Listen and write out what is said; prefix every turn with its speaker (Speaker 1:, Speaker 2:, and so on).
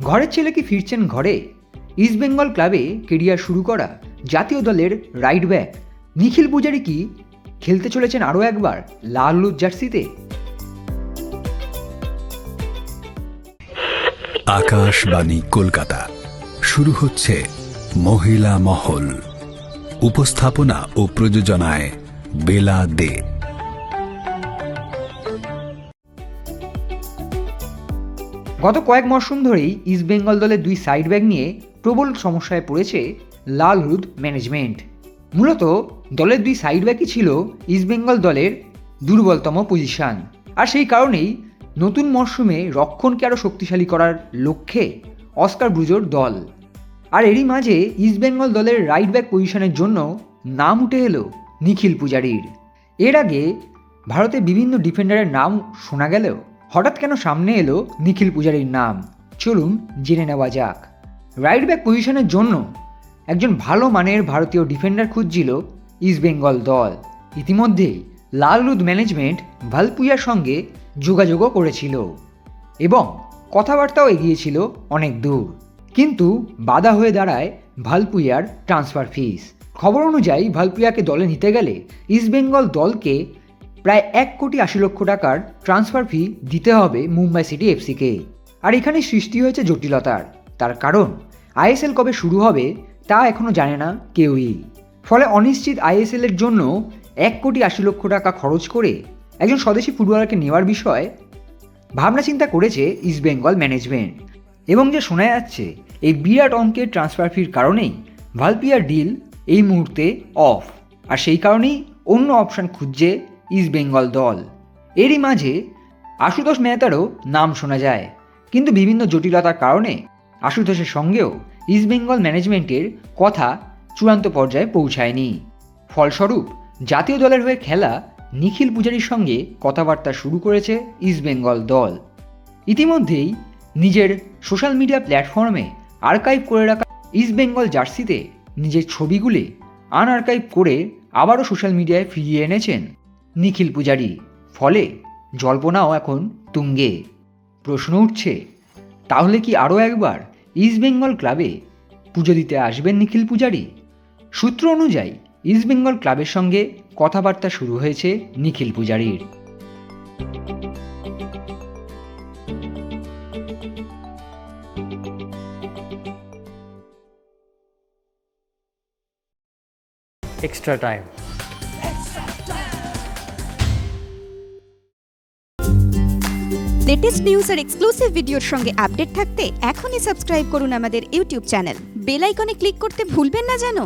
Speaker 1: ঘরের ছেলে কি ফিরছেন ঘরে? ইস্টবেঙ্গল ক্লাবে কেরিয়ার শুরু করা জাতীয় দলের রাইট ব্যাক নিখিল পূজারি কি খেলতে চলেছেন আরও একবার লাল হলুদ জার্সিতে?
Speaker 2: আকাশবাণী কলকাতা, শুরু হচ্ছে মহিলা মহল। উপস্থাপনা ও প্রযোজনায় বেলা দে।
Speaker 1: গত কয়েক মরশুম ধরেই ইস্টবেঙ্গল দলের দুই সাইড ব্যাক নিয়ে প্রবল সমস্যায় পড়েছে লাল হলুদ ম্যানেজমেন্ট। মূলত দলের দুই সাইড ব্যাকই ছিল ইস্টবেঙ্গল দলের দুর্বলতম পজিশন, আর সেই কারণেই নতুন মরশুমে রক্ষণকে আরও শক্তিশালী করার লক্ষ্যে অস্কার ব্রুজোর দল। আর এরই মাঝে ইস্টবেঙ্গল দলের রাইট ব্যাক পজিশনের জন্য নাম উঠে এলো নিখিল পূজারির। এর আগে ভারতে বিভিন্ন ডিফেন্ডারের নাম শোনা গেলেও হঠাৎ কেন সামনে এলো নিখিল পূজারির নাম? চলুন জেনে নেওয়া যাক। রাইট ব্যাক পজিশনের জন্য একজন ভালো মানের ভারতীয় ডিফেন্ডার খুঁজছিল ইস্টবেঙ্গল দল। ইতিমধ্যেই লাল হলুদ ম্যানেজমেন্ট ভালপুইয়ার সঙ্গে যোগাযোগও করেছিল এবং কথাবার্তাও এগিয়েছিল অনেক দূর, কিন্তু বাধা হয়ে দাঁড়ায় ভালপুইয়ার ট্রান্সফার ফিস। খবর অনুযায়ী ভালপুইয়াকে দলে নিতে গেলে ইস্টবেঙ্গল দলকে প্রায় 1,80,00,000 টাকার ট্রান্সফার ফি দিতে হবে মুম্বাই সিটি এফসিকে। আর এখানে সৃষ্টি হয়েছে জটিলতার। তার কারণ আইএসএল কবে শুরু হবে তা এখনও জানে না কেউই। ফলে অনিশ্চিত আইএসএল এর জন্য 1,80,00,000 টাকা খরচ করে একজন স্বদেশি ফুটবলারকে নেওয়ার বিষয়ে ভাবনা চিন্তা করেছে ইস্টবেঙ্গল ম্যানেজমেন্ট। এবং যে শোনা যাচ্ছে এই বিরাট অঙ্কের ট্রান্সফার ফির কারণেই ভালপুইয়ার ডিল এই মুহূর্তে অফ, আর সেই কারণেই অন্য অপশান খুঁজছে ইস্টবেঙ্গল দল। এরই মাঝে আশুতোষ মেহতারও নাম শোনা যায়, কিন্তু বিভিন্ন জটিলতার কারণে আশুতোষের সঙ্গেও ইস্টবেঙ্গল ম্যানেজমেন্টের কথা চূড়ান্ত পর্যায়ে পৌঁছায়নি। ফলস্বরূপ জাতীয় দলের হয়ে খেলা নিখিল পূজারির সঙ্গে কথাবার্তা শুরু করেছে ইস্টবেঙ্গল দল। ইতিমধ্যেই নিজের সোশ্যাল মিডিয়া প্ল্যাটফর্মে আর্কাইভ করে রাখা ইস্টবেঙ্গল জার্সিতে নিজের ছবিগুলি আনআর্কাইভ করে আবারও সোশ্যাল মিডিয়ায় ফিরিয়ে এনেছেন নিখিল পূজারি। ফলে জল্পনাও এখন তুঙ্গে। প্রশ্ন উঠছে, তাহলে কি আরও একবার ইস্টবেঙ্গল ক্লাবে পুজো দিতে আসবেন নিখিল পূজারি? সূত্র অনুযায়ী ইস্টবেঙ্গল ক্লাবের সঙ্গে কথাবার্তা শুরু হয়েছে নিখিল পূজারির।
Speaker 3: extra time.
Speaker 4: লেটেস্ট নিউজ আর এক্সক্লুসিভ ভিডিওর সঙ্গে আপডেট থাকতে এখনই সাবস্ক্রাইব করুন আমাদের ইউটিউব চ্যানেল। বেল আইকনে ক্লিক করতে ভুলবেন না যেন।